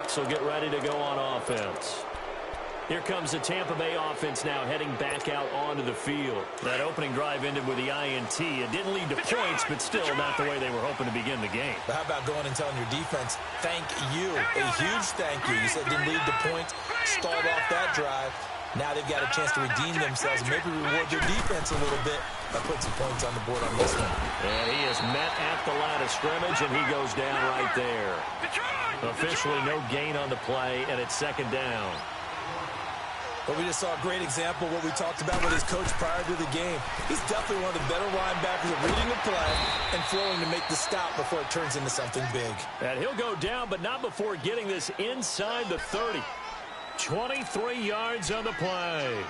So get ready to go on offense. Here comes the Tampa Bay offense now heading back out onto the field. That opening drive ended with the INT. It didn't lead to points, but still not the way they were hoping to begin the game. But how about going and telling your defense, thank you, a huge thank you. You said it didn't lead to points, stalled off that drive. Now they've got a chance to redeem themselves and maybe reward their defense a little bit by putting some points on the board on this one. And he is met at the line of scrimmage, and he goes down right there. Officially no gain on the play, and it's second down. But we just saw a great example of what we talked about with his coach prior to the game. He's definitely one of the better linebackers at reading the play and flowing to make the stop before it turns into something big. And he'll go down, but not before getting this inside the 30. 23 yards on the play.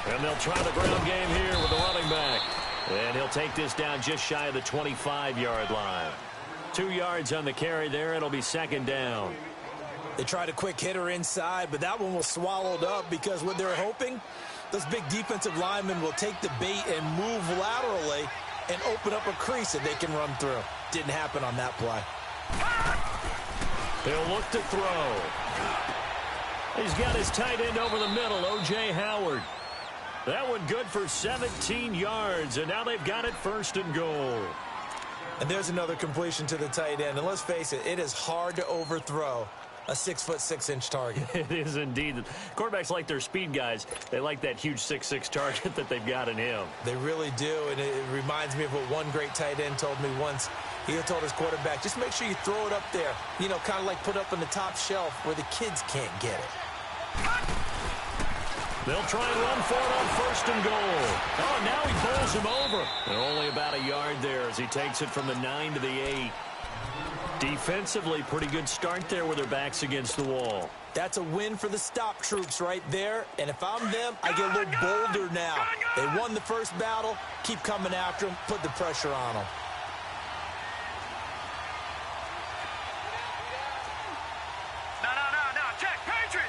And they'll try the ground game here with the running back. And he'll take this down just shy of the 25-yard line. 2 yards on the carry there. It'll be second down. They tried a quick hitter inside, but that one was swallowed up because what they're hoping, those big defensive linemen will take the bait and move laterally and open up a crease that they can run through. Didn't happen on that play. He'll look to throw. He's got his tight end over the middle, O.J. Howard. That one good for 17 yards, and now they've got it first and goal. And there's another completion to the tight end. And let's face it, it is hard to overthrow a 6'6" target. It is indeed. Quarterbacks like their speed guys. They like that huge 6'6" target that they've got in him. They really do, and it reminds me of what one great tight end told me once. He told his quarterback, just make sure you throw it up there. You know, kind of like put up on the top shelf where the kids can't get it. They'll try and run for it on first and goal. Oh, now he bowls him over. They're only about a yard there as he takes it from the 9 to the 8. Defensively, pretty good start there with their backs against the wall. That's a win for the stop troops right there. And if I'm them, I get a little bolder now. They won the first battle. Keep coming after them. Put the pressure on them. No. Check. Patriot.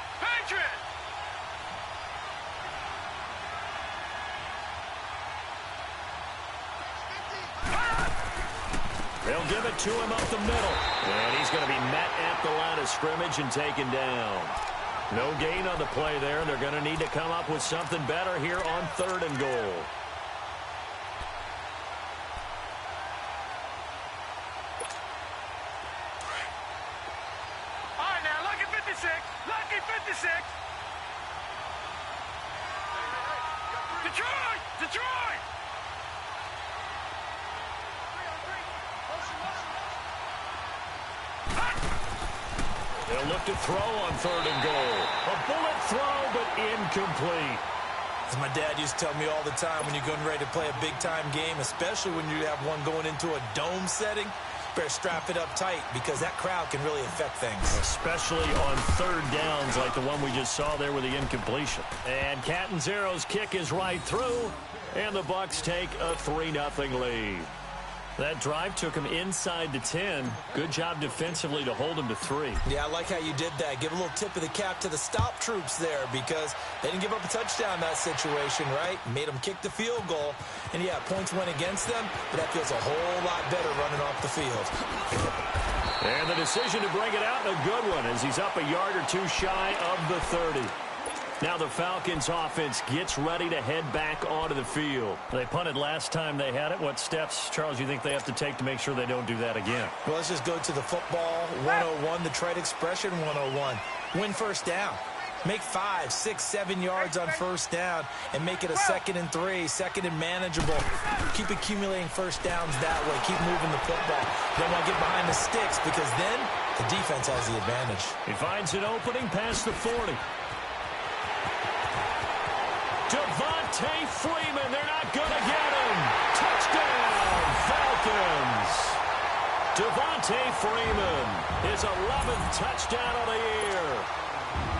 They'll give it to him up the middle. And he's going to be met at the line of scrimmage and taken down. No gain on the play there. They're going to need to come up with something better here on third and goal. All right, now, lucky 56. Lucky 56. Detroit! They'll look to throw on third and goal. A bullet throw, but incomplete. As my dad used to tell me all the time, when you're getting ready to play a big-time game, especially when you have one going into a dome setting, better strap it up tight because that crowd can really affect things. Especially on third downs like the one we just saw there with the incompletion. And Catanzaro's kick is right through, and the Bucs take a 3-0 lead. That drive took him inside the 10. Good job defensively to hold him to 3. Yeah, I like how you did that. Give a little tip of the cap to the stop troops there because they didn't give up a touchdown in that situation, right? Made them kick the field goal. And, yeah, points went against them, but that feels a whole lot better running off the field. And the decision to bring it out, a good one, as he's up a yard or two shy of the 30. Now the Falcons offense gets ready to head back onto the field. They punted last time they had it. What steps, Charles, you think they have to take to make sure they don't do that again? Well, let's just go to the football 101, the trade expression 101. Win first down. Make 5, 6, 7 yards on first down and make it a 2nd and 3, 2nd and manageable. Keep accumulating first downs that way. Keep moving the football. Don't want to get behind the sticks because then the defense has the advantage. He finds an opening past the 40. Devontae Freeman, they're not going to get him. Touchdown, Falcons. Devontae Freeman, his 11th touchdown of the year.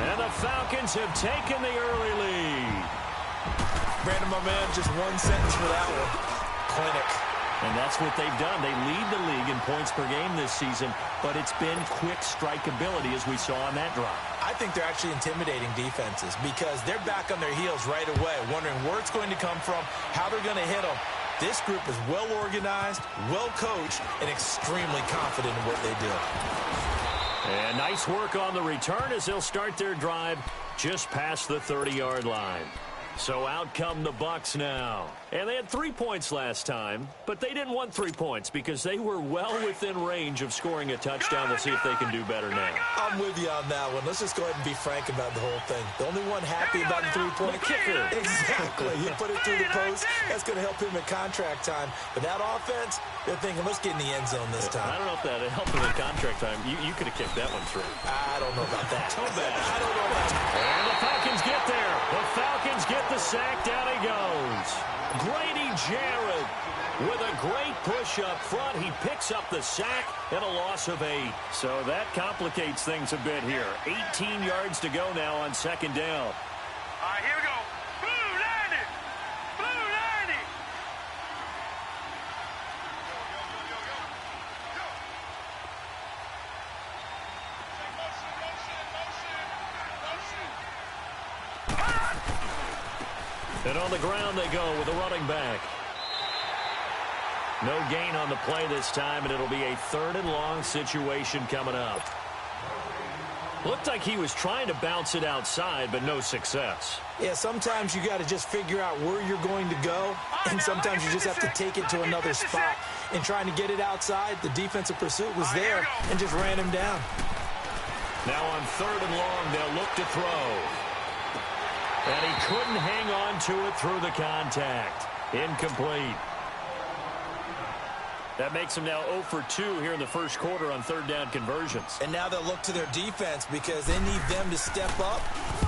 And the Falcons have taken the early lead. Brandon, my man, just one sentence for that one. Clinic. And that's what they've done. They lead the league in points per game this season, but it's been quick strikeability as we saw on that drive. I think they're actually intimidating defenses because they're back on their heels right away, wondering where it's going to come from, how they're going to hit them. This group is well organized, well coached, and extremely confident in what they do. And nice work on the return as they'll start their drive just past the 30-yard line. So out come the Bucs now. And they had 3 points last time, but they didn't want 3 points because they were well within range of scoring a touchdown. We'll see if they can do better now. I'm with you on that one. Let's just go ahead and be frank about the whole thing. The only one happy about the three-point kicker. Exactly. You put it through the post. That's going to help him in contract time. But that offense, they're thinking, let's get in the end zone this time. I don't know if that helped him in contract time. You could have kicked that one through. I don't know about that. Too bad. I don't know about that. And the Falcons get there. The Falcons get the sack. Down he goes. Grady Jarrett with a great push up front. He picks up the sack and a loss of 8. So that complicates things a bit here. 18 yards to go now on second down. All right, here we go. Blue 90. Blue 90. And on the ground they go with a running back. No gain on the play this time, and it'll be a 3rd and long situation coming up. Looked like he was trying to bounce it outside, but no success. Yeah, sometimes you got to just figure out where you're going to go, and sometimes you just have to take it to another spot. In trying to get it outside, the defensive pursuit was there and just ran him down. Now on 3rd and long, they'll look to throw. And he couldn't hang on to it through the contact. Incomplete. That makes him now 0 for 2 here in the first quarter on 3rd down conversions. And now they'll look to their defense because they need them to step up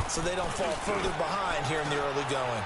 so they don't fall further behind here in the early going.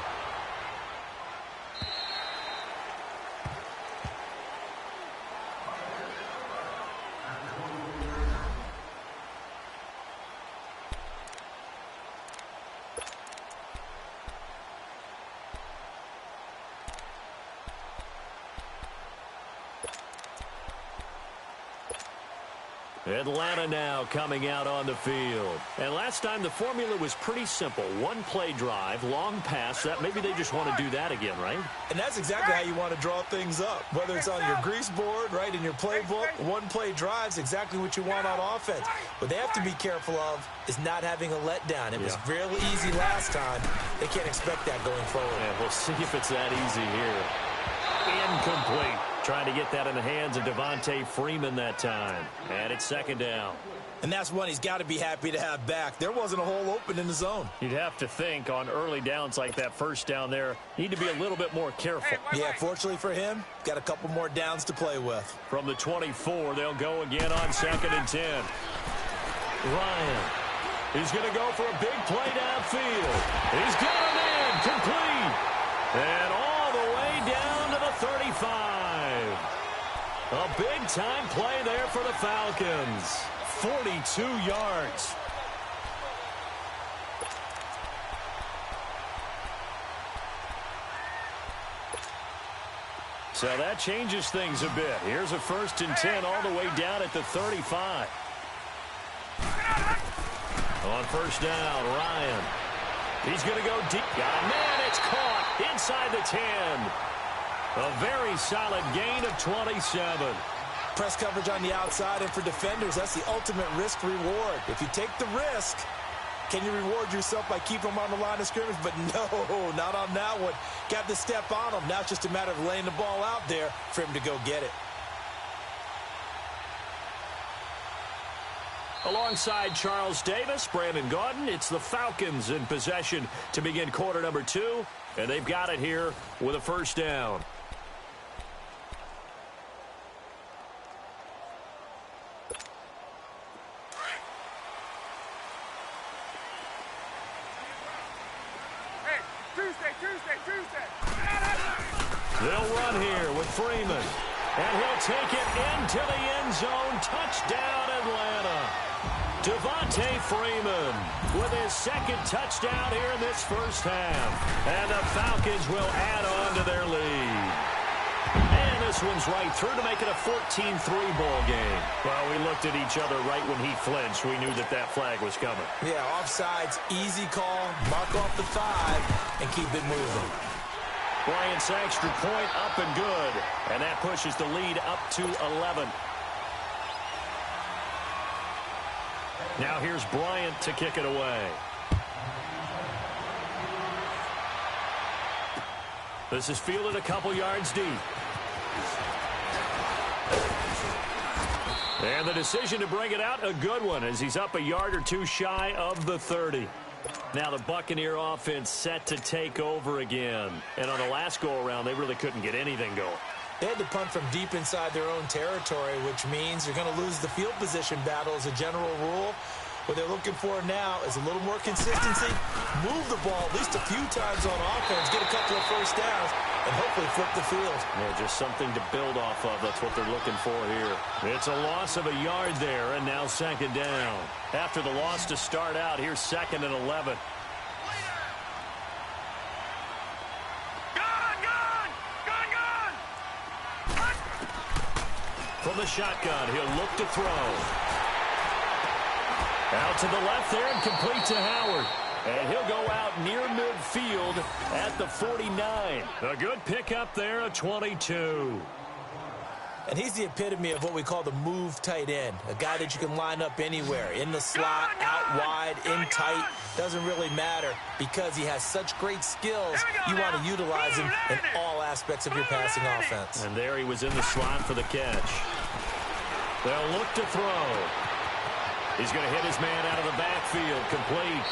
Atlanta now coming out on the field. And last time the formula was pretty simple. 1 play drive, long pass. That maybe they just want to do that again, right? And that's exactly how you want to draw things up. Whether it's on your grease board, right, in your playbook, 1 play drive is exactly what you want on offense. What they have to be careful of is not having a letdown. It was real easy last time. They can't expect that going forward. Yeah, we'll see if it's that easy here. Incomplete. Trying to get that in the hands of Devontae Freeman that time. And it's 2nd down. And that's one he's got to be happy to have back. There wasn't a hole open in the zone. You'd have to think on early downs like that first down there, need to be a little bit more careful. Yeah, fortunately for him, got a couple more downs to play with. From the 24, they'll go again on 2nd and 10. Ryan. He's going to go for a big play downfield. He's got a man complete. And all the way down to the 35. A big-time play there for the Falcons. 42 yards. So that changes things a bit. Here's a 1st and 10 all the way down at the 35. On 1st down, Ryan. He's going to go deep. Got a man. It's caught inside the 10. A very solid gain of 27. Press coverage on the outside, and for defenders, that's the ultimate risk-reward. If you take the risk, can you reward yourself by keeping them on the line of scrimmage? But no, not on that one. Got to step on them. Now it's just a matter of laying the ball out there for him to go get it. Alongside Charles Davis, Brandon Gaudin, it's the Falcons in possession to begin quarter number 2, and they've got it here with a 1st down. They'll run here with Freeman. And he'll take it into the end zone. Touchdown, Atlanta. Devontae Freeman with his second touchdown here in this first half. And the Falcons will add on to their lead. And this one's right through to make it a 14-3 ball game. Well, we looked at each other right when he flinched. We knew that that flag was coming. Yeah, offsides, easy call, mark off the 5, and keep it moving. Bryant's extra point up and good. And that pushes the lead up to 11. Now here's Bryant to kick it away. This is fielded a couple yards deep. And the decision to bring it out, a good one, as he's up a yard or two shy of the 30. Now the Buccaneer offense set to take over again. And on the last go-around, they really couldn't get anything going. They had to punt from deep inside their own territory, which means you're going to lose the field position battle as a general rule. What they're looking for now is a little more consistency, move the ball at least a few times on offense, get a couple of first downs, and hopefully flip the field. Yeah, just something to build off of. That's what they're looking for here. It's a loss of a yard there, and now second down. After the loss to start out, here's 2nd and 11. From the shotgun, he'll look to throw. Out to the left there and complete to Howard. And he'll go out near midfield at the 49. A good pickup there, a 22. And he's the epitome of what we call the move tight end. A guy that you can line up anywhere, in the slot, out wide, in tight. Doesn't really matter because he has such great skills. You want to utilize him in all aspects of your passing offense. And there he was in the slot for the catch. They'll look to throw. He's going to hit his man out of the backfield, complete.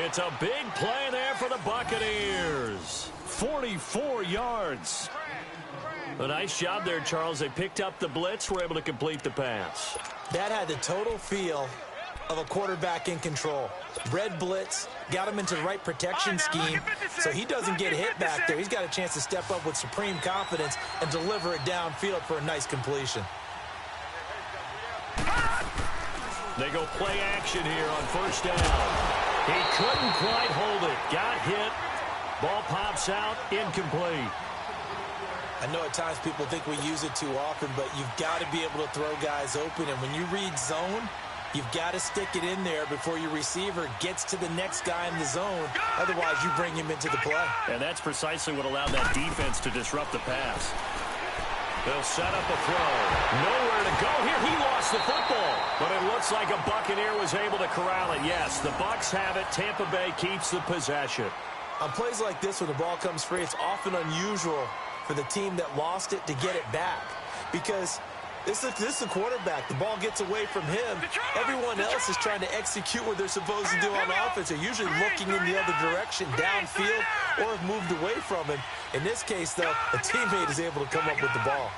It's a big play there for the Buccaneers. 44 yards. A nice job there, Charles. They picked up the blitz, were able to complete the pass. That had the total feel of a quarterback in control. Red blitz, got him into the right protection scheme, so he doesn't get hit back there. He's got a chance to step up with supreme confidence and deliver it downfield for a nice completion. They go play action here on first down. He couldn't quite hold it. Got hit. Ball pops out. Incomplete. I know at times people think we use it too often, but you've got to be able to throw guys open. And when you read zone, you've got to stick it in there before your receiver gets to the next guy in the zone. Otherwise, you bring him into the play. And that's precisely what allowed that defense to disrupt the pass. They'll set up a throw. Nowhere to go here. He lost the football. But it looks like a Buccaneer was able to corral it. Yes, the Bucs have it. Tampa Bay keeps the possession. On plays like this, when the ball comes free, it's often unusual for the team that lost it to get it back. Because this is a quarterback. The ball gets away from him. Everyone else is trying to execute what they're supposed to do on offense. They're usually looking in the other direction, downfield, or have moved away from him. In this case, though, a teammate is able to come up with the ball.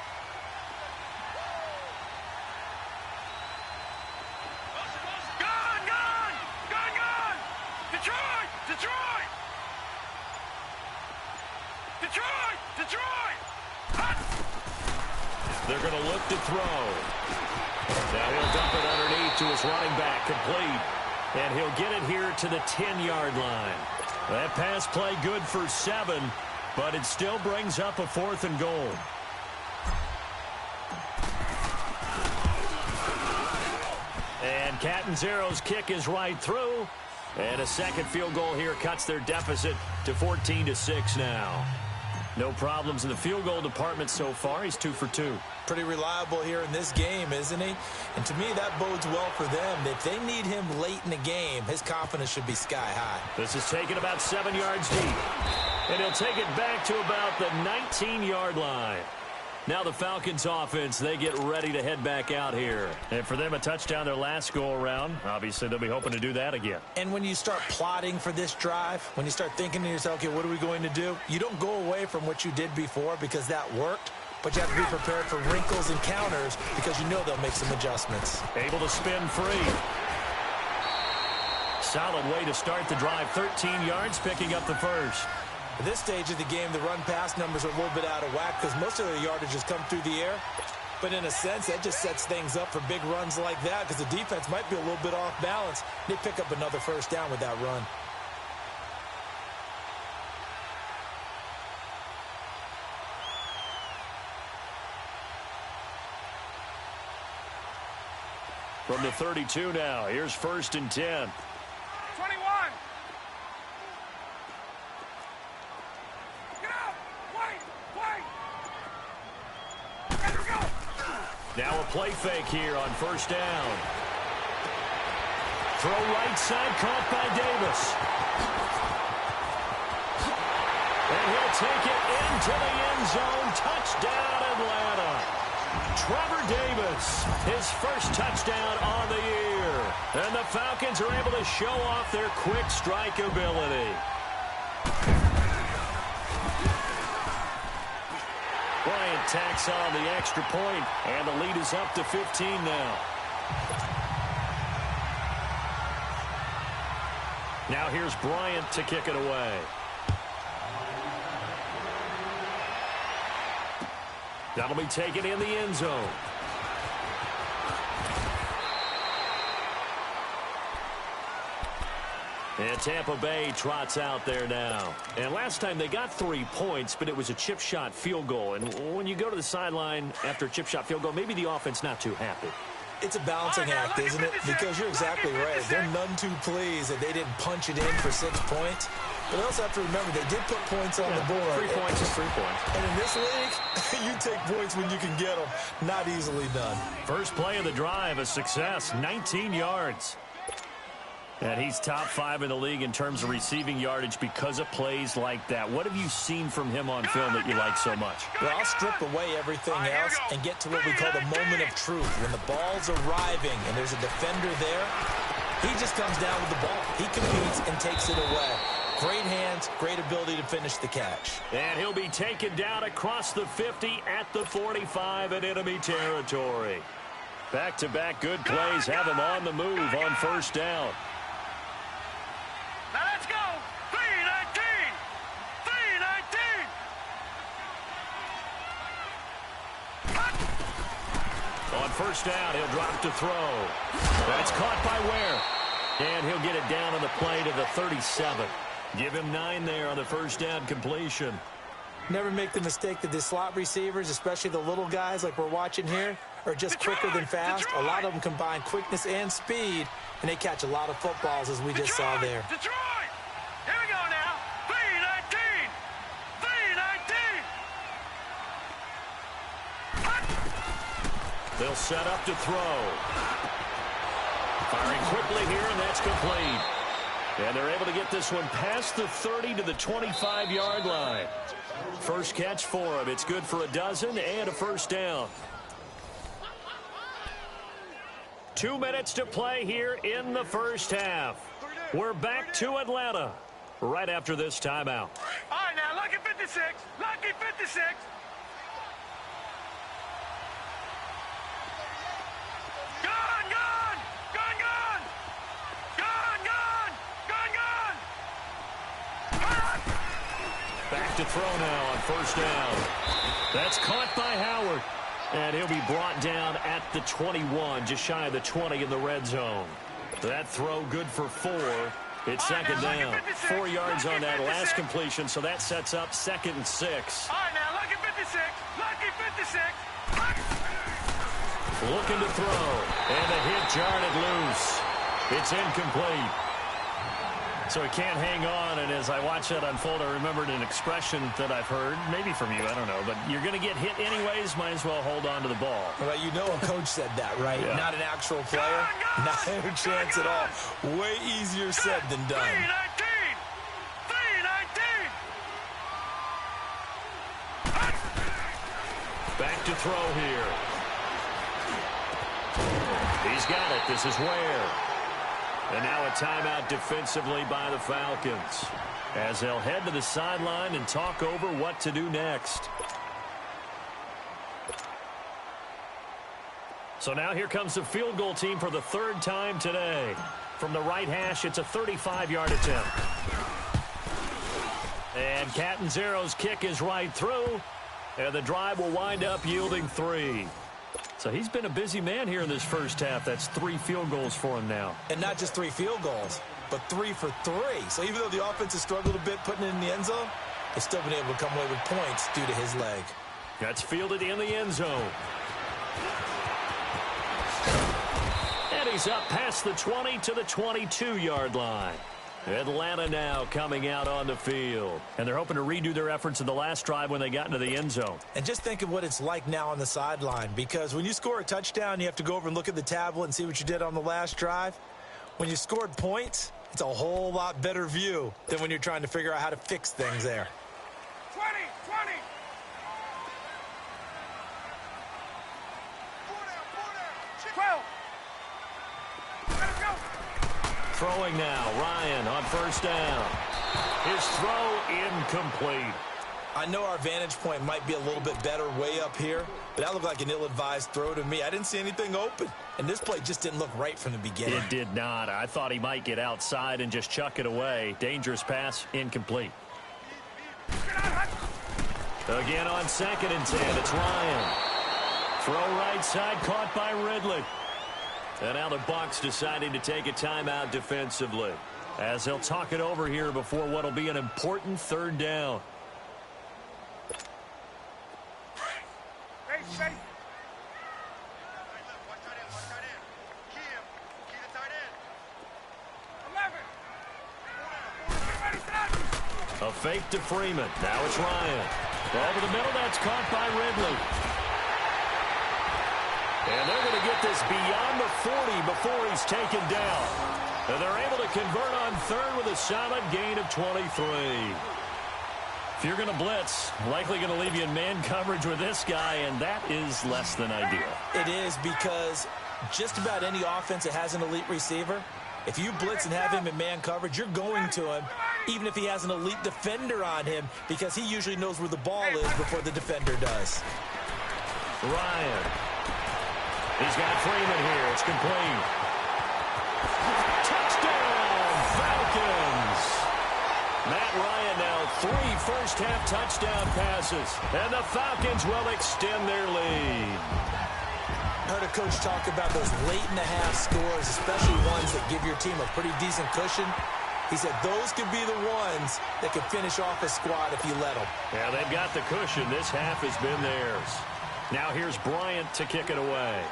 They're going to look to throw. Now he'll dump it underneath to his running back, complete. And he'll get it here to the 10-yard line. That pass play good for 7, but it still brings up a 4th and goal. And Catanzero's kick is right through. And a second field goal here cuts their deficit to 14-6 now. No problems in the field goal department so far. He's 2 for 2. Pretty reliable here in this game, isn't he? And to me, that bodes well for them. If they need him late in the game, his confidence should be sky high. This is taken about 7 yards deep. And he'll take it back to about the 19-yard line. Now the Falcons offense, they get ready to head back out here. And for them, a touchdown their last go-around. Obviously, they'll be hoping to do that again. And when you start plotting for this drive, when you start thinking to yourself, okay, what are we going to do? You don't go away from what you did before because that worked. But you have to be prepared for wrinkles and counters because you know they'll make some adjustments. Able to spin free. Solid way to start the drive. 13 yards, picking up the first. At this stage of the game, the run-pass numbers are a little bit out of whack because most of the yardage has come through the air. But in a sense, that just sets things up for big runs like that because the defense might be a little bit off balance. They pick up another first down with that run. From the 32 now, here's 1st and 10. 21. Get up. Wait. Here we go. Now a play fake here on 1st down. Throw right side, caught by Davis. And he'll take it into the end zone. Touchdown, Atlanta. Trevor Davis, his first touchdown on the year. And the Falcons are able to show off their quick strike ability. Bryant tacks on the extra point, and the lead is up to 15 now. Now here's Bryant to kick it away. That'll be taken in the end zone. And Tampa Bay trots out there now. And last time they got 3 points, but it was a chip shot field goal. And when you go to the sideline after a chip shot field goal, maybe the offense not too happy. It's a balancing act, isn't it? Because you're exactly right. They're none too pleased that they didn't punch it in for 6 points. But I also have to remember they did put points on the board. 3 points is 3 points. And in this league, you take points when you can get them. Not easily done. First play of the drive, a success, 19 yards. And he's top 5 in the league in terms of receiving yardage because of plays like that. What have you seen from him on film that you like so much? Well, I'll strip away everything else and get to what we call the moment of truth. When the ball's arriving and there's a defender there, he just comes down with the ball. He competes and takes it away. Great hands, great ability to finish the catch. And he'll be taken down across the 50 at the 45 in enemy territory. Back-to-back good plays have him on the move on 1st down. Now let's go. 3-19. 3-19. On 1st down, he'll drop to throw. That's caught by Ware. And he'll get it down on the play to the 37. Give him 9 there on the 1st down completion. Never make the mistake that the slot receivers, especially the little guys like we're watching here, are just quicker than fast. A lot of them combine quickness and speed, and they catch a lot of footballs, as we just saw there. Detroit! Here we go now. 3-19. 3-19. They'll set up to throw. Firing quickly here, and that's complete. And they're able to get this one past the 30 to the 25-yard line. First catch for him. It's good for a dozen and a 1st down. 2 minutes to play here in the 1st half. We're back to Atlanta right after this timeout. All right, now, lucky 56. Lucky 56. Gone, gone. Gone, gone. Gone, gone. Gone, gone. Back to throw now on 1st down. That's caught by Howard. And he'll be brought down at the 21, just shy of the 20 in the red zone. That throw good for 4. It's 2nd down. 4 yards on that last completion, so that sets up 2nd and 6. All right, now, lucky 56. Lucky 56. Looking to throw. And the hit jarred loose. It's incomplete. So he can't hang on, and as I watch that unfold, I remembered an expression that I've heard, maybe from you, I don't know, but you're going to get hit anyways, might as well hold on to the ball. Well, you know a coach said that, right? Yeah. Not an actual player. Not a chance at all. Way easier said than done. 3-19. Back to throw here. He's got it. This is Ware. And now a timeout defensively by the Falcons, as they'll head to the sideline and talk over what to do next. So now here comes the field goal team for the 3rd time today. From the right hash, it's a 35-yard attempt. And Catanzaro's kick is right through, and the drive will wind up yielding 3. So he's been a busy man here in this first half. That's 3 field goals for him now. And not just 3 field goals, but 3 for 3. So even though the offense has struggled a bit putting it in the end zone, they've still been able to come away with points due to his leg. That's fielded in the end zone. And he's up past the 20 to the 22-yard line. Atlanta now coming out on the field. And they're hoping to redo their efforts in the last drive when they got into the end zone. And just think of what it's like now on the sideline, because when you score a touchdown, you have to go over and look at the tablet and see what you did on the last drive. When you scored points, it's a whole lot better view than when you're trying to figure out how to fix things there. 20, 20. 12. Let it go. Throwing now, Ryan on first down. His throw incomplete. I know our vantage point might be a little bit better way up here, but that looked like an ill-advised throw to me. I didn't see anything open, and this play just didn't look right from the beginning. It did not. I thought he might get outside and just chuck it away. Dangerous pass, incomplete. Again on 2nd and 10, it's Ryan. Throw right side, caught by Ridley. And now the Bucs deciding to take a timeout defensively, as they'll talk it over here before what will be an important 3rd down. Hey, safe. A fake to Freeman. Now it's Ryan. Over the middle, that's caught by Ridley. And they're going to get this beyond the 40 before he's taken down. And they're able to convert on 3rd with a solid gain of 23. If you're going to blitz, likely going to leave you in man coverage with this guy, and that is less than ideal. It is, because just about any offense that has an elite receiver, if you blitz and have him in man coverage, you're going to him, even if he has an elite defender on him, because he usually knows where the ball is before the defender does. Ryan. He's got Freeman here. It's complete. Touchdown, Falcons. Matt Ryan now 3 first-half touchdown passes, and the Falcons will extend their lead. I heard a coach talk about those late-in-the-half scores, especially ones that give your team a pretty decent cushion. He said those could be the ones that could finish off a squad if you let them. Yeah, they've got the cushion. This half has been theirs. Now here's Bryant to kick it away.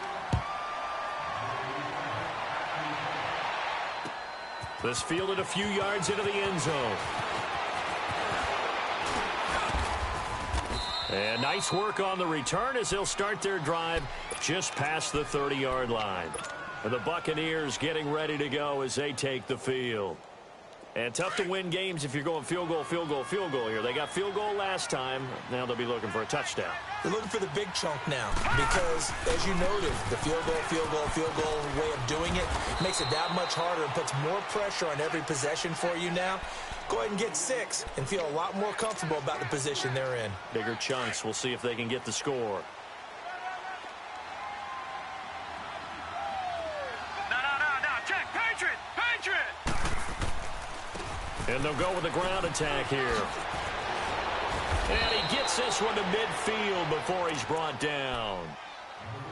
This fielded a few yards into the end zone. And nice work on the return as they'll start their drive just past the 30-yard line. And the Buccaneers getting ready to go as they take the field. And tough to win games if you're going field goal, field goal, field goal here. They got field goal last time. Now they'll be looking for a touchdown. They're looking for the big chunk now because, as you noted, the field goal, field goal, field goal way of doing it makes it that much harder and puts more pressure on every possession for you now. Go ahead and get 6 and feel a lot more comfortable about the position they're in. Bigger chunks. We'll see if they can get the score. No. Check. Patriot. And they'll go with the ground attack here. And he gets this one to midfield before he's brought down.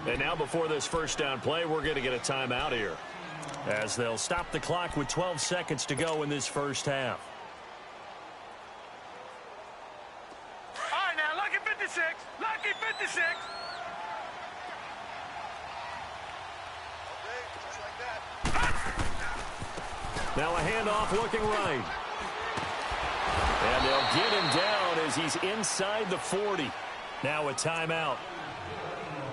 And now before this first down play, we're going to get a timeout here, as they'll stop the clock with 12 seconds to go in this first half. All right, now, lucky 56. Lucky 56. Now a handoff looking right. And they'll get him down as he's inside the 40. Now a timeout.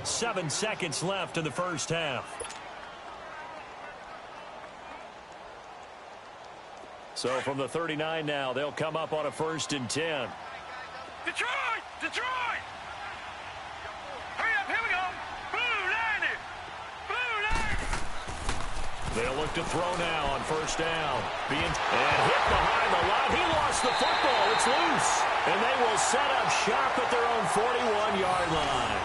7 seconds left in the first half. So from the 39 now, they'll come up on a 1st and 10. Detroit! Hurry up, here we go. Blue line it. They'll look to throw now on 1st down. And hit behind the line. He lost the football. It's loose. And they will set up shop at their own 41-yard line.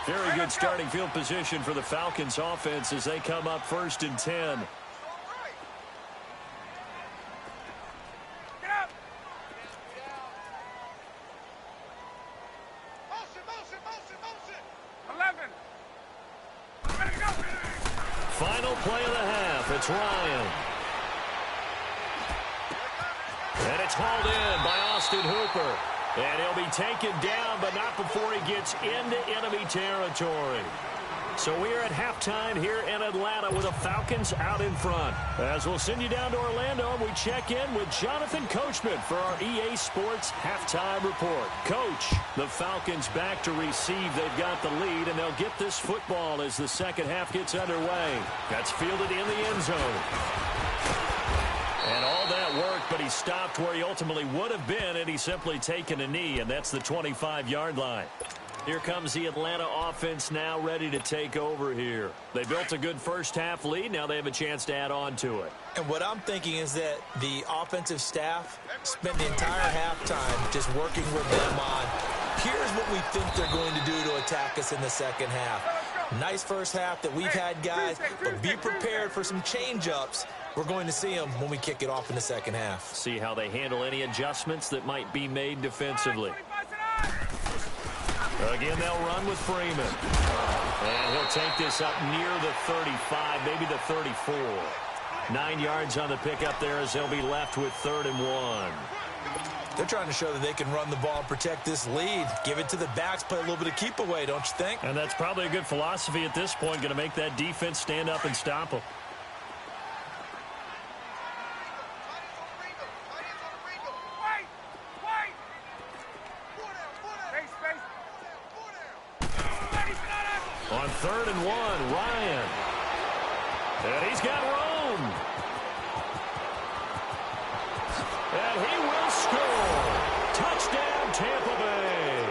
Very good starting field position for the Falcons offense as they come up 1st and 10. Final play of the half. It's Ryan. And it's hauled in by Austin Hooper. And he'll be taken down, but not before he gets into enemy territory. So we're at halftime here in Atlanta with the Falcons out in front. As we'll send you down to Orlando, and we check in with Jonathan Coachman for our EA Sports halftime report. Coach, the Falcons back to receive. They've got the lead, and they'll get this football as the second half gets underway. That's fielded in the end zone. And all that work, but he stopped where he ultimately would have been, and he's simply taken a knee, and that's the 25-yard line. Here comes the Atlanta offense now ready to take over here. They built a good first-half lead. Now they have a chance to add on to it. And what I'm thinking is that the offensive staff spent the entire halftime just working with them on, here's what we think they're going to do to attack us in the second half. Nice first half that we've had, guys, but be prepared for some change-ups. We're going to see them when we kick it off in the second half. See how they handle any adjustments that might be made defensively. Again, they'll run with Freeman. And he'll take this up near the 35, maybe the 34. 9 yards on the pickup there as they'll be left with 3rd and 1. They're trying to show that they can run the ball and protect this lead. Give it to the backs, play a little bit of keep away, don't you think? And that's probably a good philosophy at this point, going to make that defense stand up and stop them. On 3rd and 1, Ryan. And he's got room. And he will score. Touchdown, Tampa Bay.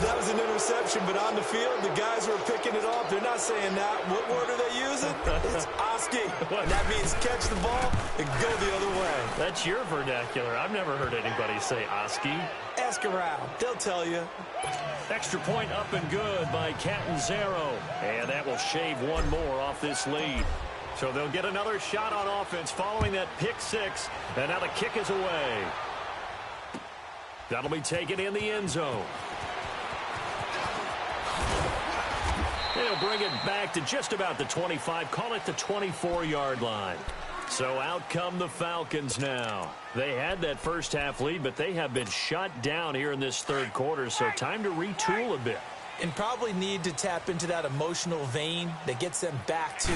That was an interception, but on the field, the guys who are picking it off, they're not saying that. What word are they using? It's Oski. That means catch the ball and go the other way. That's your vernacular. I've never heard anybody say Oski. Ask around. They'll tell you. Extra point up and good by Catanzaro. And that will shave one more off this lead. So they'll get another shot on offense following that pick six. And now the kick is away. That'll be taken in the end zone. They'll bring it back to just about the 25. Call it the 24-yard line. So out come the Falcons now. They had that first half lead, but they have been shut down here in this third quarter, so time to retool a bit. And probably need to tap into that emotional vein that gets them back to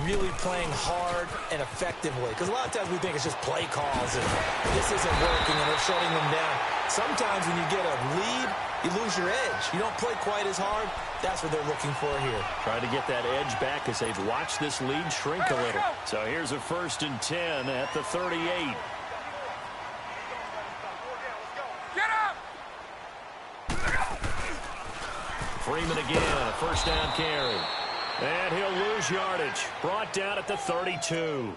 really playing hard and effectively. Because a lot of times we think it's just play calls and this isn't working and they're shutting them down. Sometimes when you get a lead, you lose your edge. You don't play quite as hard. That's what they're looking for here. Try to get that edge back as they've watched this lead shrink a little. So here's a 1st and 10 at the 38. Get up! Freeman again, a first down carry. And he'll lose yardage. Brought down at the 32.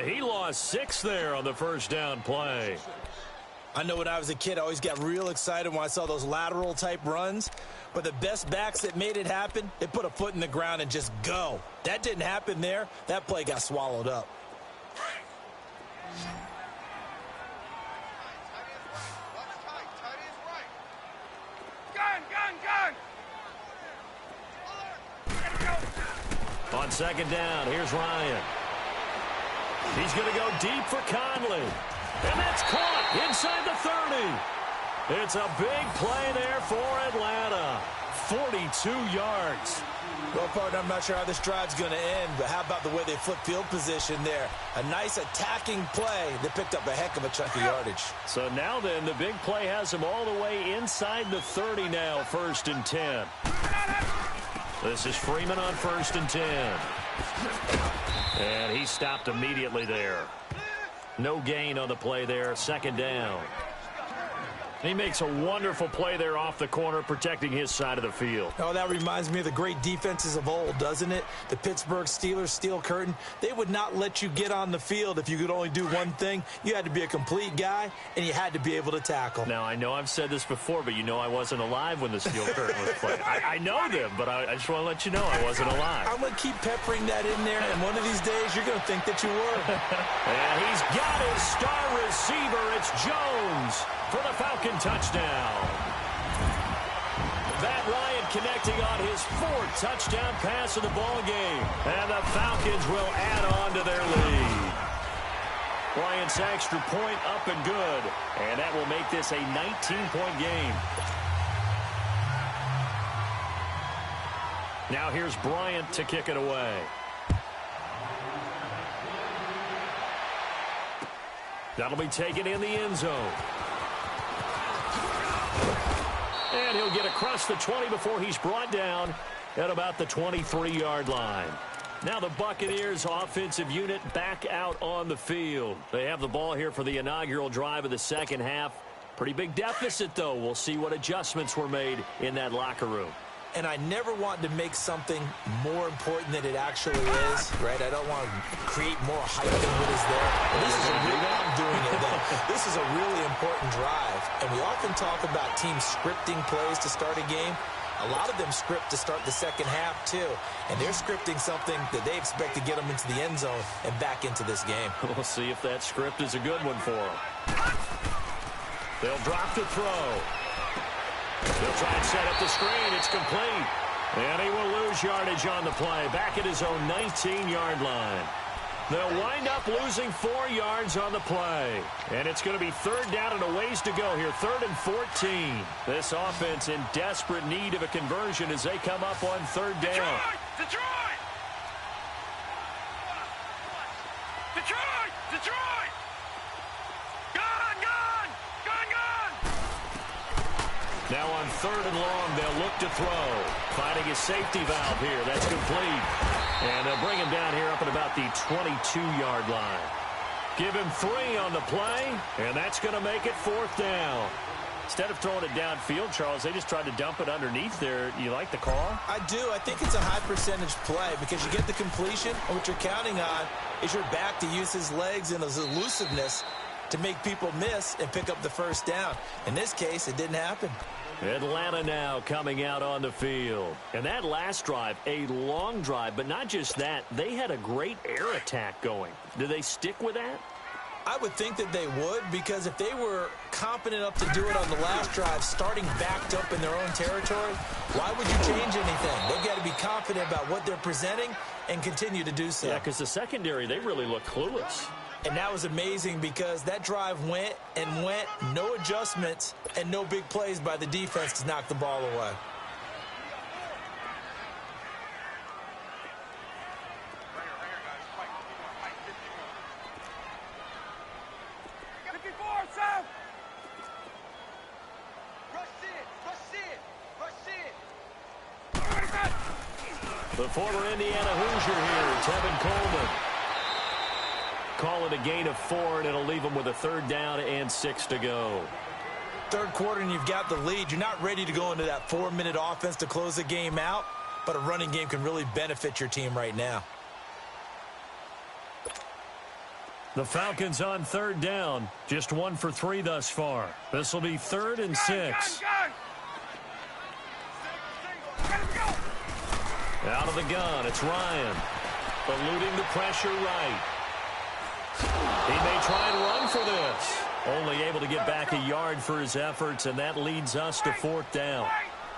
He lost 6 there on the first down play. I know when I was a kid, I always got real excited when I saw those lateral type runs. But the best backs that made it happen, they put a foot in the ground and just go. That didn't happen there. That play got swallowed up. On second down, here's Ryan. He's going to go deep for Conley. And that's caught inside the 30. It's a big play there for Atlanta. 42 yards. Well, partner, I'm not sure how this drive's going to end, but how about the way they flip field position there? A nice attacking play that picked up a heck of a chunk of yardage. So now then, the big play has him all the way inside the 30 now, 1st and 10. This is Freeman on 1st and 10. And he stopped immediately there. No gain on the play there, 2nd down. He makes a wonderful play there off the corner, protecting his side of the field. Oh, that reminds me of the great defenses of old, doesn't it? The Pittsburgh Steelers steel curtain. They would not let you get on the field if you could only do one thing. You had to be a complete guy, and you had to be able to tackle. Now, I know I've said this before, but you know I wasn't alive when the steel curtain was played. I know them, but I just want to let you know I wasn't alive. I'm going to keep peppering that in there, and one of these days you're going to think that you were. And he's got his star receiver. It's Jones for the Falcon touchdown. Matt Ryan connecting on his fourth touchdown pass of the ball game. And the Falcons will add on to their lead. Bryant's extra point up and good. And that will make this a 19-point game. Now here's Bryant to kick it away. That'll be taken in the end zone. And he'll get across the 20 before he's brought down at about the 23-yard line. Now the Buccaneers offensive unit back out on the field. They have the ball here for the inaugural drive of the second half. Pretty big deficit, though. We'll see what adjustments were made in that locker room. And I never want to make something more important than it actually is, right? I don't want to create more hype than what is there. I'm doing it then. This is a really important drive. And we often talk about teams scripting plays to start a game. A lot of them script to start the second half, too. And they're scripting something that they expect to get them into the end zone and back into this game. We'll see if that script is a good one for them. They'll drop the throw. They'll try and set up the screen. It's complete. And he will lose yardage on the play. Back at his own 19-yard line. They'll wind up losing 4 yards on the play. And it's going to be third down and a ways to go here. 3rd and 14. This offense in desperate need of a conversion as they come up on third down. Detroit! Detroit! Detroit! Gone! Gone! Gone! Gone! Now on 3rd and long, they'll look to throw. Finding his safety valve here. That's complete. And they'll bring him down here up at about the 22-yard line. Give him 3 on the play, and that's going to make it 4th down. Instead of throwing it downfield, Charles, they just tried to dump it underneath there. You like the call? I do. I think it's a high-percentage play because you get the completion, and what you're counting on is your back to use his legs and his elusiveness to make people miss and pick up the first down. In this case, it didn't happen. Atlanta now coming out on the field. And that last drive, a long drive, but not just that. They had a great air attack going. Do they stick with that? I would think that they would, because if they were competent enough to do it on the last drive, starting backed up in their own territory, why would you change anything? They've got to be confident about what they're presenting and continue to do so. Yeah, because the secondary, they really look clueless. And that was amazing because that drive went and went, no adjustments, and no big plays by the defense to knock the ball away. The former Indiana Hoosier here, Tevin Coleman. Call it a gain of 4, and it'll leave them with a 3rd down and 6 to go. Third quarter, and you've got the lead. You're not ready to go into that 4-minute offense to close the game out, but a running game can really benefit your team right now. The Falcons on 3rd down. Just 1 for 3 thus far. This will be 3rd and 6. Out of the gun, it's Ryan. Eluding the pressure right. He may try and run for this. Only able to get back a yard for his efforts, and that leads us to 4th down.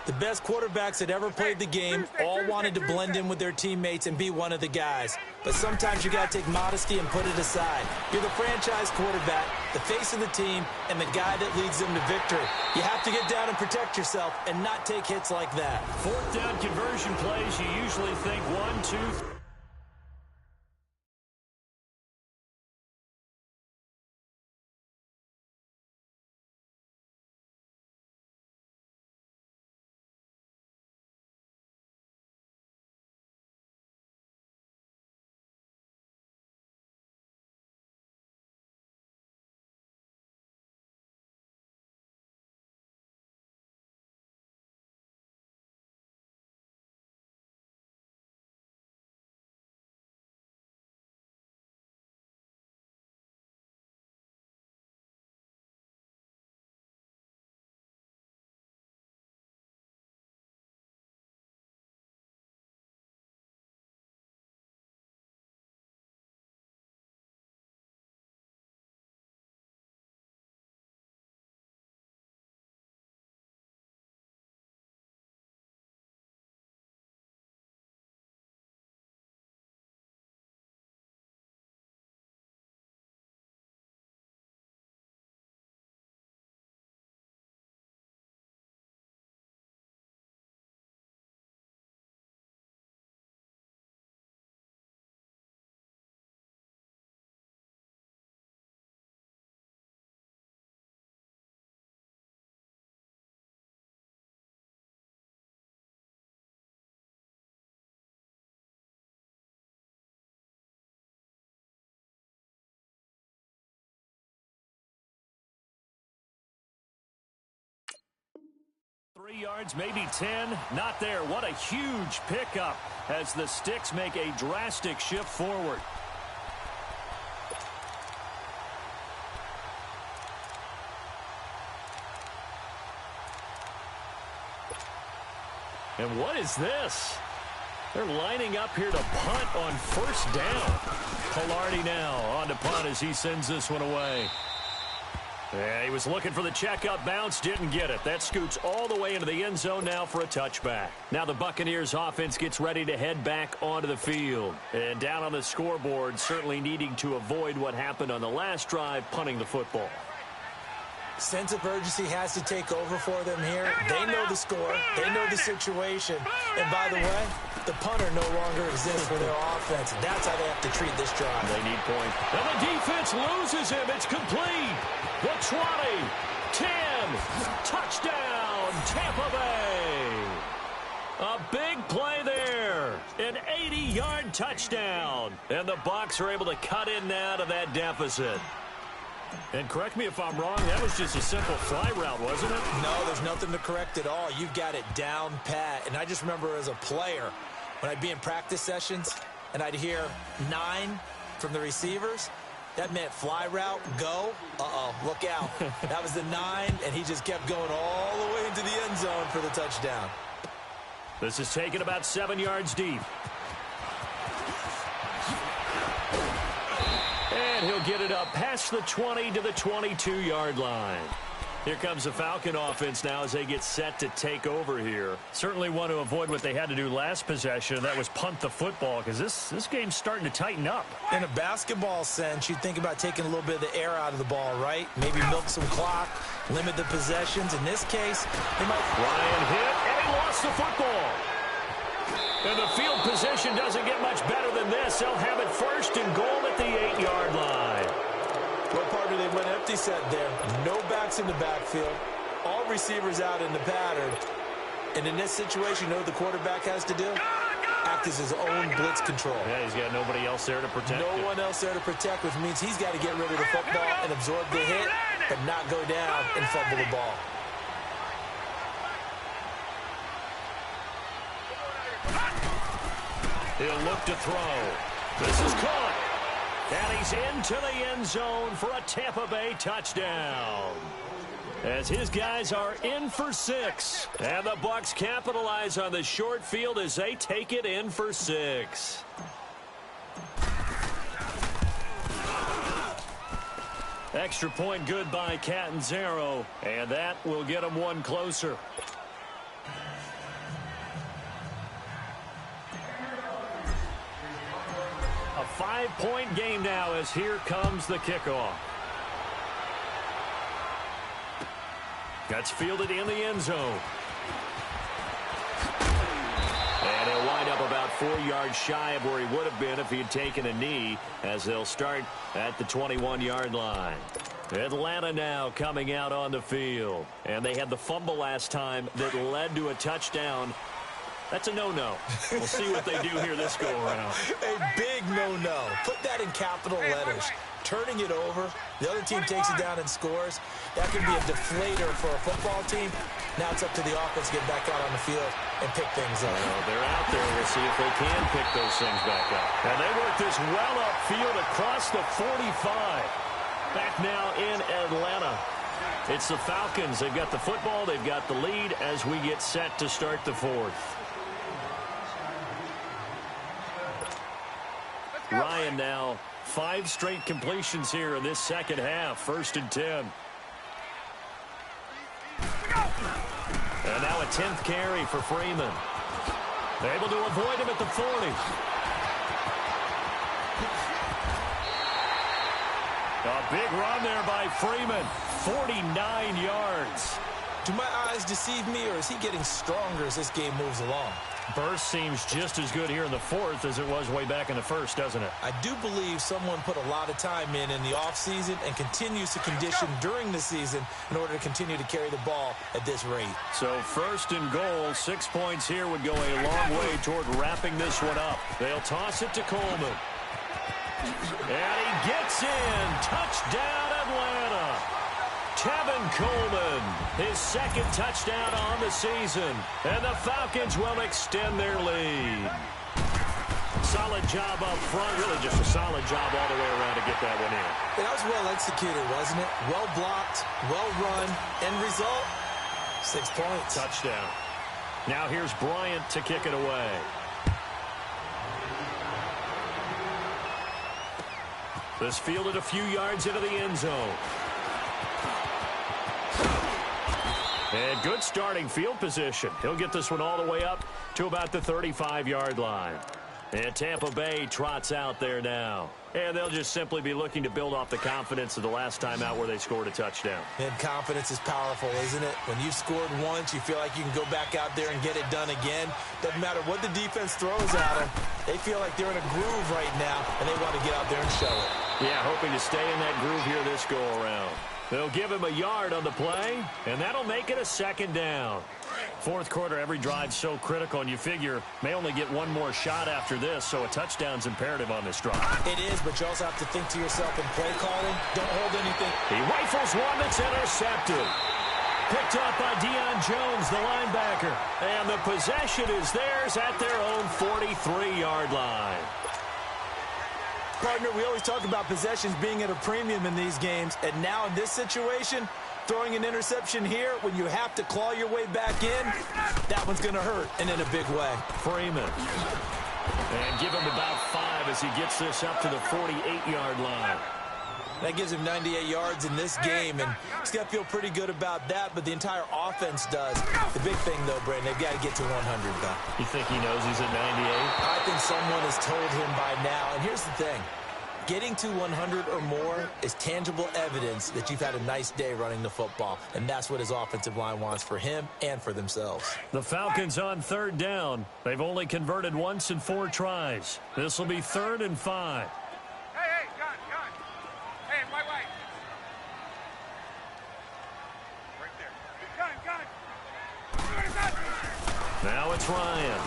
The best quarterbacks that ever played the game all wanted to blend in with their teammates and be one of the guys. But sometimes you got to take modesty and put it aside. You're the franchise quarterback, the face of the team, and the guy that leads them to victory. You have to get down and protect yourself and not take hits like that. 4th down conversion plays, you usually think 1, 2, 3 yards, maybe 10. Not there. What a huge pickup as the Sticks make a drastic shift forward. And what is this? They're lining up here to punt on first down. Pilardi now on to punt as he sends this one away. Yeah, he was looking for the checkup bounce, didn't get it. That scoots all the way into the end zone now for a touchback. Now the Buccaneers offense gets ready to head back onto the field. And down on the scoreboard, certainly needing to avoid what happened on the last drive, punting the football. Sense of urgency has to take over for them here. They know the score. They know the situation. And by the way, the punter no longer exists for their offense. That's how they have to treat this drive. They need points. And the defense loses him. It's complete. The 20, 10, touchdown, Tampa Bay. A big play there. An 80-yard touchdown. And the Bucs are able to cut in now to that deficit. And correct me if I'm wrong, that was just a simple fly route, wasn't it? No, there's nothing to correct at all. You've got it down pat. And I just remember as a player, when I'd be in practice sessions and I'd hear 9 from the receivers, that meant fly route, go. Uh-oh, look out. That was the 9, and he just kept going all the way into the end zone for the touchdown. This is taken about 7 yards deep. And he'll get it up past the 20 to the 22-yard line. Here comes the Falcon offense now as they get set to take over here. Certainly want to avoid what they had to do last possession. That was punt the football because this game's starting to tighten up. In a basketball sense, you think about taking a little bit of the air out of the ball, right? Maybe milk some clock, limit the possessions. In this case, they might... Ryan hit, and he lost the football. And the field position doesn't get much better than this. They'll have it first and goal at the 8-yard line. Well, partner, they went empty set there. No backs in the backfield. All receivers out in the pattern. And in this situation, you know what the quarterback has to do? Act as his own blitz control. Yeah, he's got nobody else there to protect No one else there to protect, which means he's got to get rid of the football and absorb the hit, but not go down and fumble the ball. He'll look to throw. This is caught. And he's into the end zone for a Tampa Bay touchdown. As his guys are in for 6. And the Bucs capitalize on the short field as they take it in for 6. Extra point good by Catanzaro. And that will get him one closer. A 5-point game now as here comes the kickoff. That's fielded in the end zone. And he'll wind up about 4 yards shy of where he would have been if he had taken a knee, as they'll start at the 21-yard line. Atlanta now coming out on the field. And they had the fumble last time that led to a touchdown. That's a no-no. We'll see what they do here this go-around. A big no-no. Put that in capital letters. Turning it over, the other team takes it down and scores. That can be a deflator for a football team. Now it's up to the offense to get back out on the field and pick things up. Well, they're out there. We'll see if they can pick those things back up. And they work this well upfield across the 45. Back now in Atlanta. It's the Falcons. They've got the football. They've got the lead as we get set to start the 4th. Ryan now 5 straight completions here in this second half. 1st and 10. And now a 10th carry for Freeman. Able to avoid him at the 40. A big run there by Freeman. 49 yards. Do my eyes deceive me, or is he getting stronger as this game moves along? Burst seems just as good here in the 4th as it was way back in the 1st, doesn't it? I do believe someone put a lot of time in the offseason and continues to condition during the season in order to continue to carry the ball at this rate. So 1st and goal, 6 points here would go a long way toward wrapping this one up. They'll toss it to Coleman. And he gets in. Touchdown, Atlanta. Tevin Coleman, his second touchdown on the season. And the Falcons will extend their lead. Solid job up front. Really just a solid job all the way around to get that one in. That was well executed, wasn't it? Well blocked, well run. End result, 6 points. Touchdown. Now here's Bryant to kick it away. This fielded a few yards into the end zone. And good starting field position. He'll get this one all the way up to about the 35-yard line. And Tampa Bay trots out there now. And they'll just simply be looking to build off the confidence of the last time out where they scored a touchdown. And confidence is powerful, isn't it? When you've scored once, you feel like you can go back out there and get it done again. Doesn't matter what the defense throws at them. They feel like they're in a groove right now, and they want to get out there and show it. Yeah, hoping to stay in that groove here this go-around. They'll give him a yard on the play, and that'll make it a second down. Fourth quarter, every drive's so critical, and you figure may only get one more shot after this, so a touchdown's imperative on this drive. It is, but you also have to think to yourself in play calling, don't hold anything. He rifles one that's intercepted. Picked up by Deion Jones, the linebacker. And the possession is theirs at their own 43-yard line. Partner, we always talk about possessions being at a premium in these games, and now in this situation, throwing an interception here when you have to claw your way back in, that one's going to hurt, and in a big way. Freeman. And give him about 5 as he gets this up to the 48-yard line. That gives him 98 yards in this game, and he's got to feel pretty good about that, but the entire offense does. The big thing, though, Brandon, they've got to get to 100, though. You think he knows he's at 98? I think someone has told him by now, and here's the thing. Getting to 100 or more is tangible evidence that you've had a nice day running the football, and that's what his offensive line wants for him and for themselves. The Falcons on third down. They've only converted once in 4 tries. This will be 3rd and 5. Hey, gun. Hey, white. Right there. Gun. Now it's Ryan.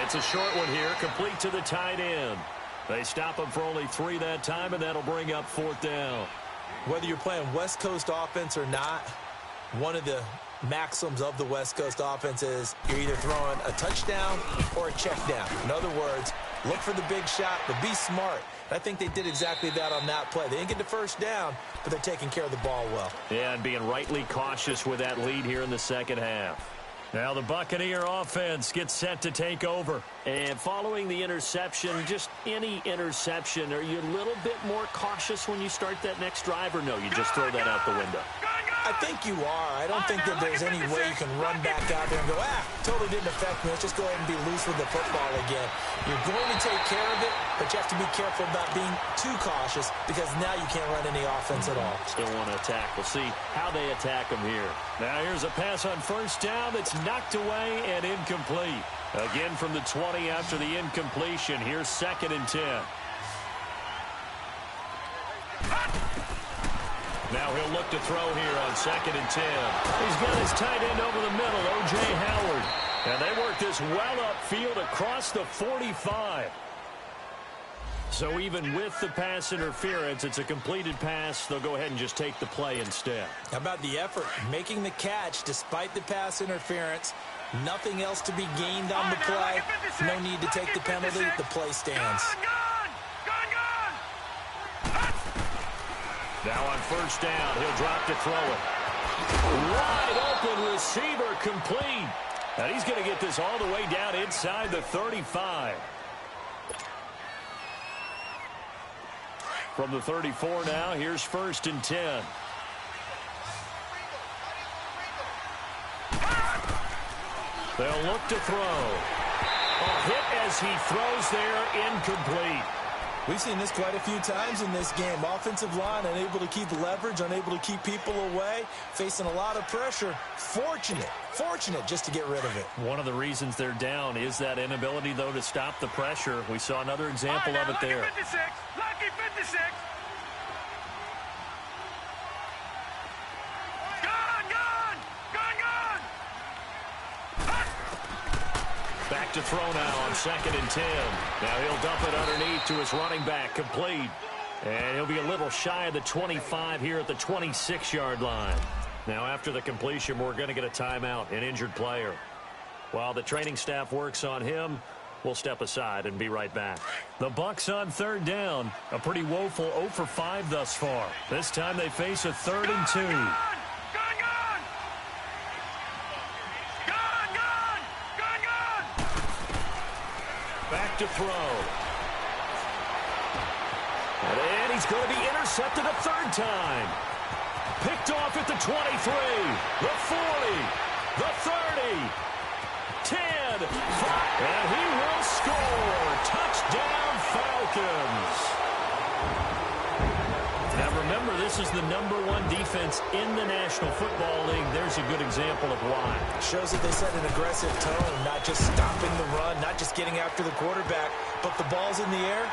It's a short one here, complete to the tight end. They stop him for only 3 that time, and that'll bring up 4th down. Whether you're playing West Coast offense or not, one of the maxims of the West Coast offense is you're either throwing a touchdown or a check down. In other words, look for the big shot, but be smart. I think they did exactly that on that play. They didn't get the first down, but they're taking care of the ball well. Yeah, and being rightly cautious with that lead here in the second half. Now the Buccaneer offense gets set to take over. And following the interception, just any interception, are you a little bit more cautious when you start that next drive, or no, you just throw that out the window? I think you are. I don't think that there's any way you can run back out there and go, totally didn't affect me. Let's just go ahead and be loose with the football again. You're going to take care of it, but you have to be careful about being too cautious because now you can't run any offense at all. Still want to attack. We'll see how they attack them here. Now here's a pass on first down that's knocked away and incomplete. Again from the 20 after the incompletion. Here's 2nd and 10. Now he'll look to throw here on 2nd and 10. He's got his tight end over the middle, O.J. Howard. And they work this well upfield across the 45. So even with the pass interference, it's a completed pass. They'll go ahead and just take the play instead. How about the effort? Making the catch despite the pass interference. Nothing else to be gained on the play. No need to take the penalty. The play stands. Now on first down, he'll drop to throw it. Wide open receiver complete. And he's going to get this all the way down inside the 35. From the 34 now, here's 1st and 10. They'll look to throw. A hit as he throws there, incomplete. We've seen this quite a few times in this game. Offensive line unable to keep leverage, unable to keep people away, facing a lot of pressure. Fortunate just to get rid of it. One of the reasons they're down is that inability, though, to stop the pressure. We saw another example of it there. Lucky 56. Lucky 56. Back to throw now on 2nd and 10. Now he'll dump it underneath to his running back, complete. And he'll be a little shy of the 25 here at the 26-yard line. Now, after the completion, we're going to get a timeout, an injured player. While the training staff works on him, we'll step aside and be right back. The Bucs on third down. A pretty woeful 0 for 5 thus far. This time they face a 3rd and 2. Back to throw. And he's going to be intercepted a 3rd time. Picked off at the 23, the 40, the 30, 10, 5, and he will score. Touchdown, Falcons. Now remember, this is the #1 defense in the National Football League. There's a good example of why. Shows that they set an aggressive tone, not just stopping the run, not just getting after the quarterback, but the ball's in the air.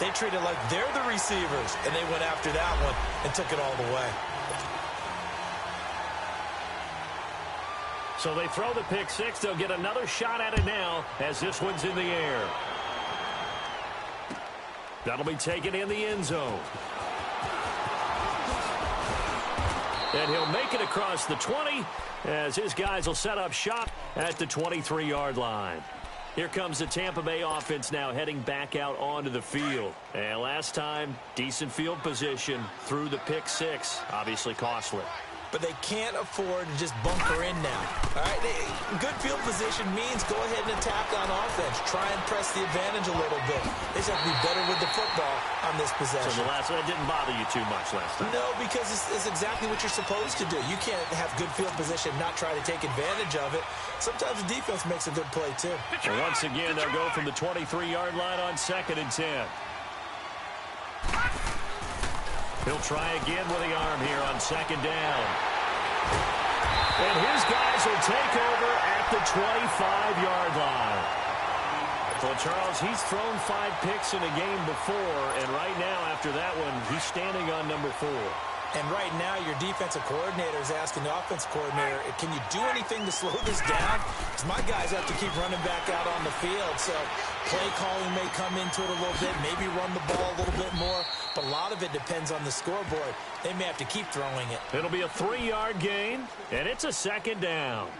They treat it like they're the receivers, and they went after that one and took it all the way. So they throw the pick six. They'll get another shot at it now as this one's in the air. That'll be taken in the end zone. And he'll make it across the 20 as his guys will set up shop at the 23-yard line. Here comes the Tampa Bay offense now heading back out onto the field. And last time, decent field position through the pick six. Obviously costly. But they can't afford to just bunker in now. All right, good field position means go ahead and attack on offense. Try and press the advantage a little bit. They just have to be better with the football on this possession. So the last one didn't bother you too much last time? No, because it's exactly what you're supposed to do. You can't have good field position, not try to take advantage of it. Sometimes the defense makes a good play, too. And once again, they'll go from the 23-yard line on 2nd and 10. He'll try again with the arm here on 2nd down. And his guys will take over at the 25-yard line. Well, Charles, he's thrown 5 picks in a game before, and right now, after that one, he's standing on number 4. And right now, your defensive coordinator is asking the offensive coordinator, can you do anything to slow this down? Because my guys have to keep running back out on the field. So play calling may come into it a little bit, maybe run the ball a little bit more. But a lot of it depends on the scoreboard. They may have to keep throwing it. It'll be a 3-yard gain, and it's a 2nd down.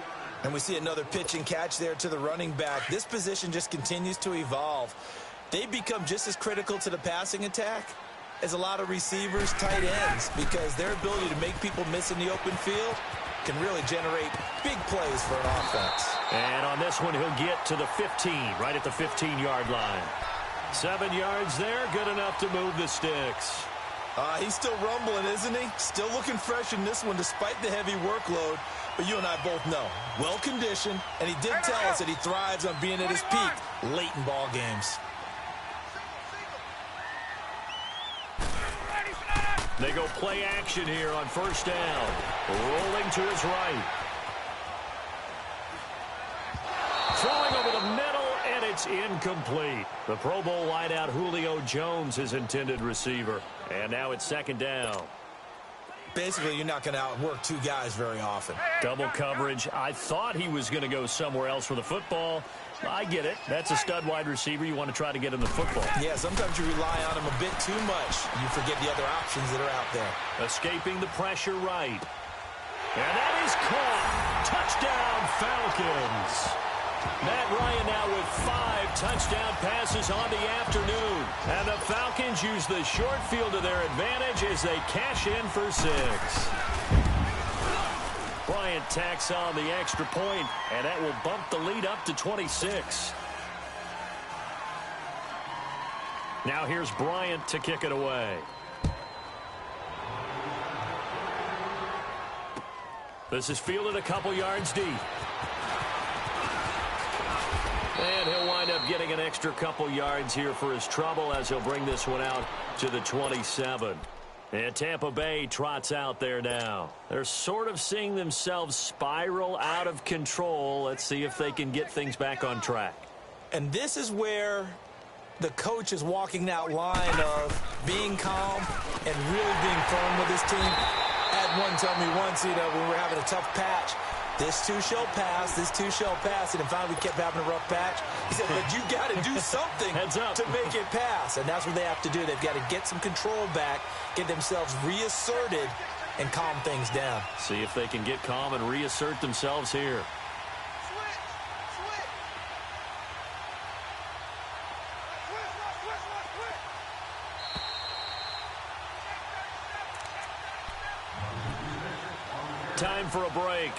And we see another pitch and catch there to the running back. This position just continues to evolve. They become just as critical to the passing attack as a lot of receivers, tight ends, because their ability to make people miss in the open field can really generate big plays for an offense. And on this one, he'll get to the 15, right at the 15-yard line. 7 yards there, good enough to move the sticks. He's still rumbling, isn't he? Still looking fresh in this one despite the heavy workload. But you and I both know, well-conditioned, and he did tell us that he thrives on being at his peak late in ball games. They go play action here on 1st down. Rolling to his right. Throwing over the middle, and it's incomplete. The Pro Bowl wideout Julio Jones, his intended receiver. And now it's 2nd down. Basically, you're not going to outwork 2 guys very often. Double coverage. I thought he was going to go somewhere else for the football. I get it. That's a stud wide receiver. You want to try to get him the football. Yeah, sometimes you rely on him a bit too much. You forget the other options that are out there. Escaping the pressure right. And that is caught. Touchdown, Falcons. Matt Ryan now with 5 touchdown passes on the afternoon. And the Falcons use the short field to their advantage as they cash in for 6. Bryant tacks on the extra point, and that will bump the lead up to 26. Now here's Bryant to kick it away. This is fielded a couple yards deep. And he'll wind up getting an extra couple yards here for his trouble as he'll bring this one out to the 27. And Tampa Bay trots out there now. They're sort of seeing themselves spiral out of control. Let's see if they can get things back on track. And this is where the coach is walking that line of being calm and really being firm with his team. I had one tell me once, when we were having a tough patch, This too shall pass. This too shall pass. And finally, we kept having a rough patch. He said, but you got to do something to make it pass. And that's what they have to do. They've got to get some control back, get themselves reasserted, and calm things down. See if they can get calm and reassert themselves here. Time for a break.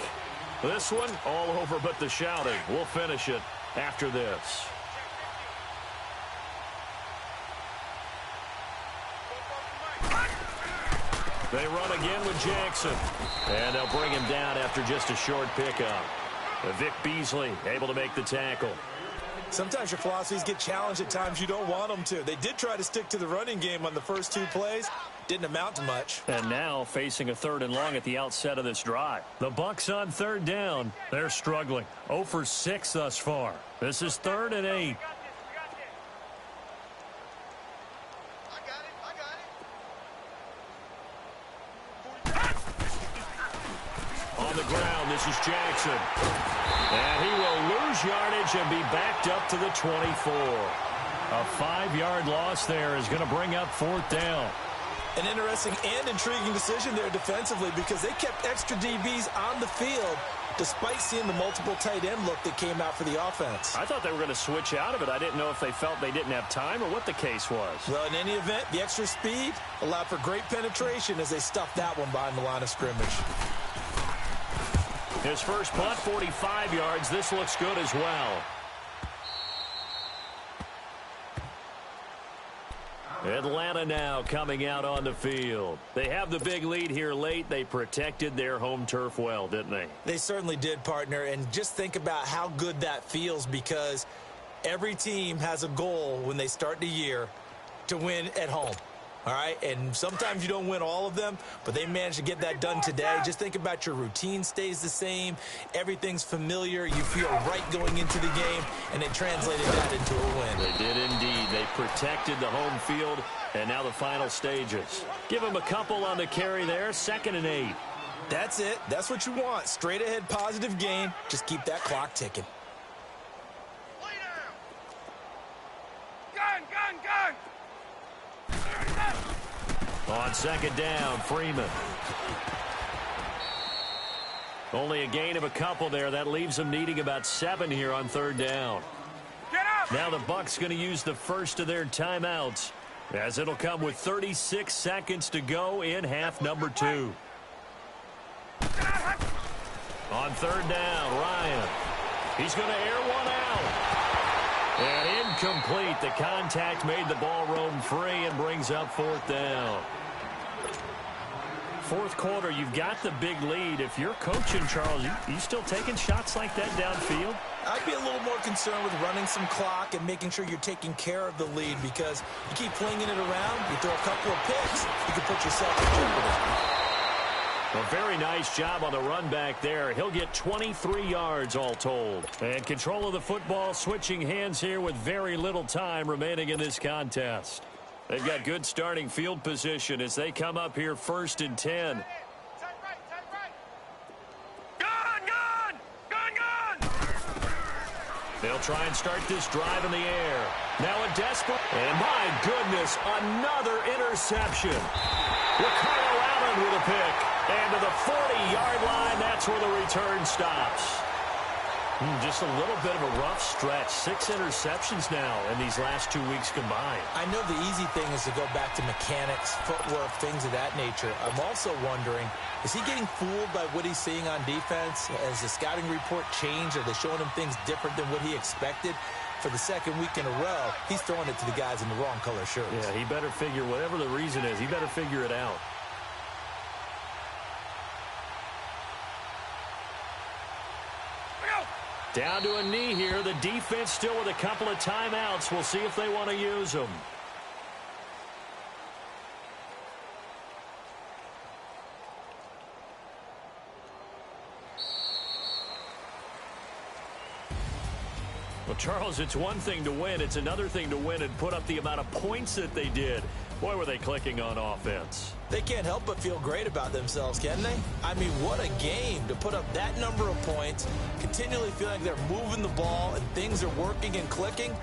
This one, all over but the shouting. We'll finish it after this. They run again with Jackson. And they'll bring him down after just a short pickup. Vic Beasley able to make the tackle. Sometimes your philosophies get challenged at times you don't want them to. They did try to stick to the running game on the first 2 plays. Didn't amount to much. And now facing a 3rd and long at the outset of this drive. The Bucs on 3rd down. They're struggling. 0 for 6 thus far. This is 3rd and 8. On the ground, this is Jackson. And he will lose yardage and be backed up to the 24. A 5-yard loss there is going to bring up 4th down. An interesting and intriguing decision there defensively because they kept extra DBs on the field despite seeing the multiple tight end look that came out for the offense. I thought they were going to switch out of it. I didn't know if they felt they didn't have time or what the case was. Well, in any event, the extra speed allowed for great penetration as they stuffed that one behind the line of scrimmage. His first punt, 45 yards. This looks good as well. Atlanta now coming out on the field. They have the big lead here late. They protected their home turf well, didn't they? They certainly did, partner. And just think about how good that feels because every team has a goal when they start the year to win at home. All right, and sometimes you don't win all of them, but they managed to get that done today. Just think about your routine stays the same. Everything's familiar. You feel right going into the game, and they translated that into a win. They did indeed. They protected the home field, and now the final stages. Give them a couple on the carry there, 2nd and 8. That's it. That's what you want. Straight ahead positive gain. Just keep that clock ticking. Gun, gun, gun! On 2nd down, Freeman. Only a gain of a couple there. That leaves them needing about 7 here on 3rd down. Get up! Now the Bucs going to use the first of their timeouts as it'll come with 36 seconds to go in half number 2. On 3rd down, Ryan. He's going to air one out. And incomplete. The contact made the ball roam free and brings up 4th down. 4th quarter, you've got the big lead. If you're coaching, Charles, you still taking shots like that downfield? I'd be a little more concerned with running some clock and making sure you're taking care of the lead because you keep flinging it around, you throw a couple of picks, you can put yourself in jeopardy. A very nice job on the run back there. He'll get 23 yards all told. And control of the football switching hands here with very little time remaining in this contest. They've got good starting field position as they come up here 1st and 10. Tight right. Gun, gun! Gun, gun! They'll try and start this drive in the air. Now a desperate... And my goodness, another interception. Ricardo Allen with a pick. And to the 40-yard line, that's where the return stops. Just a little bit of a rough stretch. 6 interceptions now in these last 2 weeks combined. I know the easy thing is to go back to mechanics, footwork, things of that nature. I'm also wondering, is he getting fooled by what he's seeing on defense? Has the scouting report changed? Are they showing him things different than what he expected? For the 2nd week in a row, he's throwing it to the guys in the wrong color shirts. Yeah, he better figure, whatever the reason is, he better figure it out. Down to a knee here. The defense still with a couple of timeouts. We'll see if they want to use them. Well, Charles, it's one thing to win. It's another thing to win and put up the amount of points that they did. Boy, were they clicking on offense. They can't help but feel great about themselves, can they? I mean, what a game to put up that number of points, continually feeling like they're moving the ball and things are working and clicking.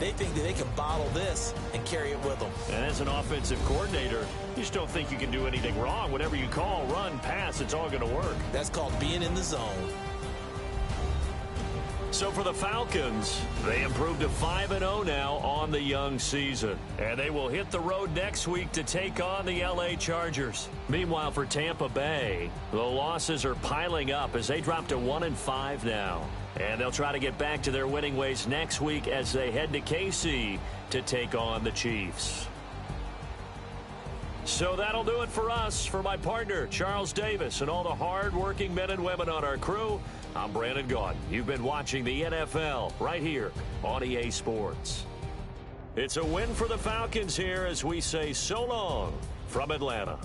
They think that they can bottle this and carry it with them. And as an offensive coordinator, you just don't think you can do anything wrong. Whatever you call, run, pass, it's all going to work. That's called being in the zone. So for the Falcons, they improved to 5-0 now on the young season. And they will hit the road next week to take on the LA Chargers. Meanwhile, for Tampa Bay, the losses are piling up as they drop to 1-5 now. And they'll try to get back to their winning ways next week as they head to KC to take on the Chiefs. So that'll do it for us. For my partner, Charles Davis, and all the hard-working men and women on our crew, I'm Brandon Gaudin. You've been watching the NFL right here on EA Sports. It's a win for the Falcons here as we say so long from Atlanta.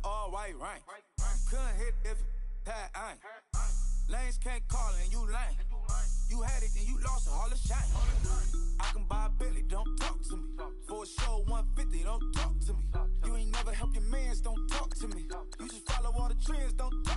All white rank. Couldn't hit if that ain't. Lanes can't call and you lame. You had it and you lost all the shine. I can buy a Billy, don't talk to me. For a show 150, don't talk to me. You ain't never help your mans, don't talk to me. You just follow all the trends, don't talk